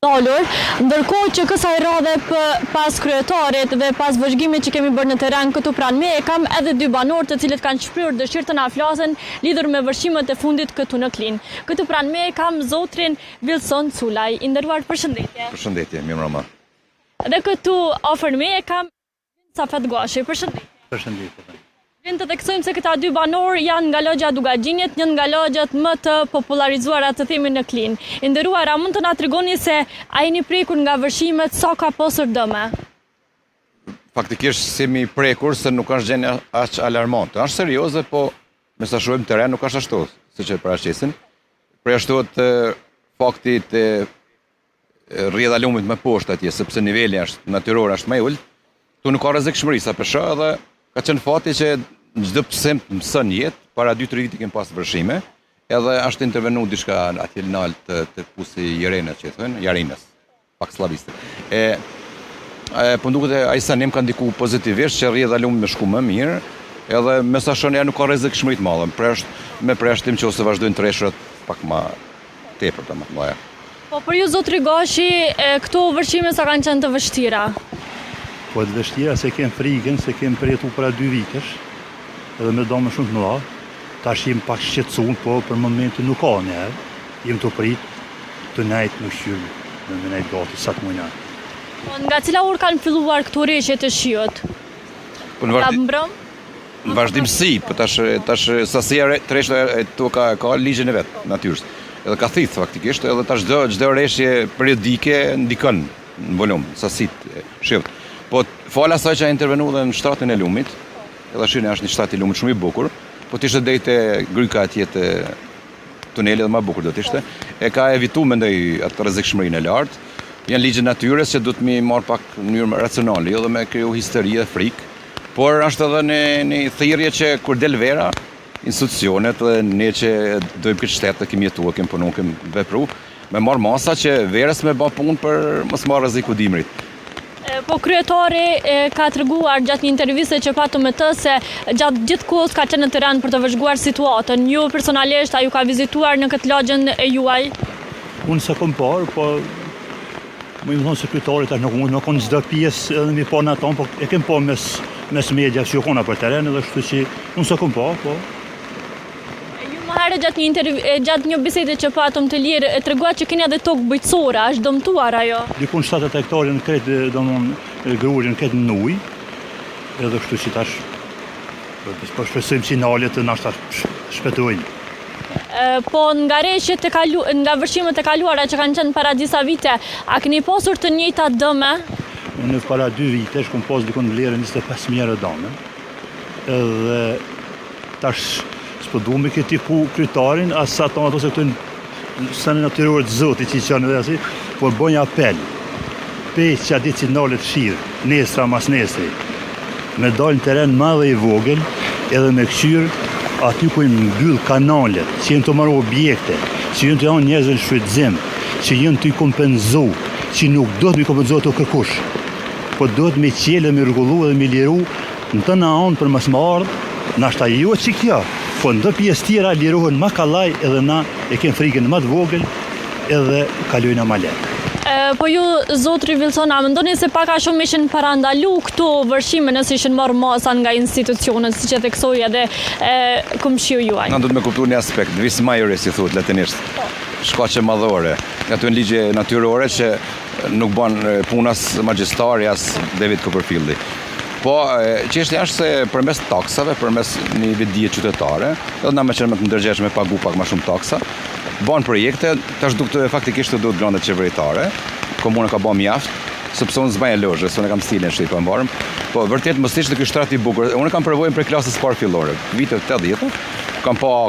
dalur, ndërkohë që kësaj radhe pas kryetarit dhe pas vëzhgimit që kemi bërë në terren këtu pranë me, kam edhe dy banorë të cilët kanë shprehur dëshirë të na flasin lidhur me vërshimet e fundit këtu në Klinë. Këtu pranë me kam zotrin Vilson Culaj. I nderuar, përshëndetje. Përshëndetje, mirëmbrëma. Dhe këtu afër me kam Safet Gashi. Përshëndetje. Përshëndetje. Të theksojmë se këta dy banorë janë nga lagja Dugagjinit, një nga lagjet më të popularizuara të themi në Klinë. I nderuar, a mund të na tregoni se a jeni prekur nga vërshimet, sa ka pasur dëme? Faktikisht semi prekur se nuk është gjendje aq alarmante. Është serioze, po me sa shohim terren nuk është ashtu, siç e paraqesin. Përjashtohet fakti të rrjedha lumit më poshtë atje, sepse niveli është natyror, është më i ulët. Tu nuk ka rrezikshmëri sa për shkak edhe ka qenë fati që çdo pse mëson jetë, para 2-3 vite kemi pas vërshime, edhe është intervenu diçka atje në lart të pusi Jerenës, që thonë, Jarinës, pak sllabiste. Po duket ai sanim ka ndiku pozitivisht që rrjedha lumit më shku më mirë, edhe me sa shonë nuk ka rrezikshmëri të madhe. Me përjashtim që ose vazhdojnë treshurat pak më tepër të më të mëdha. Po për ju zotri Gashi, këto vërshime sa kanë qenë të vështira? Po të vështira se kem frikën, se kem përjetu para 2 vitesh, edhe me dome shumë të mëdha. Tash jem pak shqetësuar, po për momentin nuk ka njerë. Jem të prit të nejt në shqyrë, me nejt gati sa të mënja. Po nga cila orë kanë filluar këto rreshje të shiut? Po në vazhdimsi, po tash sasia treshta këtu ka ligjin e vet, natyrës. Edhe ka thith faktikisht, edhe tash çdo rreshje periodike ndikon në volum, sasitë shiut. Po fala asaj që intervenu dhe në shtratin e lumit, edhe shihni është një shtrat i lumit shumë i bukur, po t'ishte drejt e gryka atje të tuneli dhe më bukur do t'ishte, e ka evitu mendoj atë rrezikshmërinë e lartë. Janë ligje natyrës që duhet mi marr pak në mënyrë racionale, jo dhe me kriju histeri dhe frikë, por është edhe një thirrje që kur del vera, institucionet dhe ne që dojmë këtë shtet të kemi jetuar, kemi punuar, kemi vepruar, me marr masa që verës me bë punë për mos marr rreziku dimrit. Po kryetari ka treguar gjatë një interviste që patëm me të se gjatë gjithë kohës ka qenë në terren për të vëzhguar situatën. Ju personalisht a ju ka vizituar në këtë lagjen e juaj? Unë se kom parë, po më i thonë se kryetarit nuk konë çdo pjesë edhe mi pa në aton, po e kem pa mes media që ju kona për terren, edhe kështu që unë se kom pa, po. Gjatë një bisede që patëm të lirë, e treguat që keni edhe tokë bujqësore, është dëmtuar ajo? Dikun 70 hektarë në kretë, grurin kretë në ujë, edhe kështu që tash, po shpresojmë sinalet të nashta shpëtojnë. Po nga rreshjet nga vërshimet e kaluara që kanë qenë para disa vite, a keni pasur të njëjta dëme? Unë para 2 vitesh kom pas dikun vlerën 25.000 euro dëme, edhe tash s'po du me këti ku kryetarin, as sa tonë ato se këtu në natyrore të zotit që i qanë dhe asi, por bënja apel, pej që ati sinalet shirë, nesra mas nesri, me dalë në teren madhe i vogël, edhe me këshyrë aty ku i mbyll kanalet, që jenë të marrë objekte, që jenë të janë njerëzën shfrytëzim, që jenë të i kompenzu, që nuk do të mi kompenzu ato kërkush, po do të me qelë, me rregullu dhe me liru, në të në anë për mas më ardhë, nashta jo që kja, po në pjesë tjera lirohen ma kallaj edhe na e kem frikën ma të vogël edhe kalojna ma lehtë. Po ju, zotri Vilson, a mendoni se pak a shumë ishin parandalu këto vërshime nëse ishin marrë masa nga institucionet, si që theksoi edhe komshiu juaj? Na do të me kuptu një aspekt, vis majore si thuhet latinisht, shkaqe madhore, nga të në ligje natyrore që nuk ban punas magjistari as David Copperfieldi. Po, çështja është se përmes taksave, përmes një vidije qytetare, edhe na më qenë më të ndërgjegjshme pagu pak më shumë taksa, bën projekte, tash duket faktikisht të duhet grandet qeveritare, komuna ka bën mjaft, sepse unë zbaj lozhe, se unë kam stilin shqip po mbarëm, po vërtet mos ishte ky shtrat i bukur. Unë kam përvojën për klasës parë fillore, vitet 80, kam pa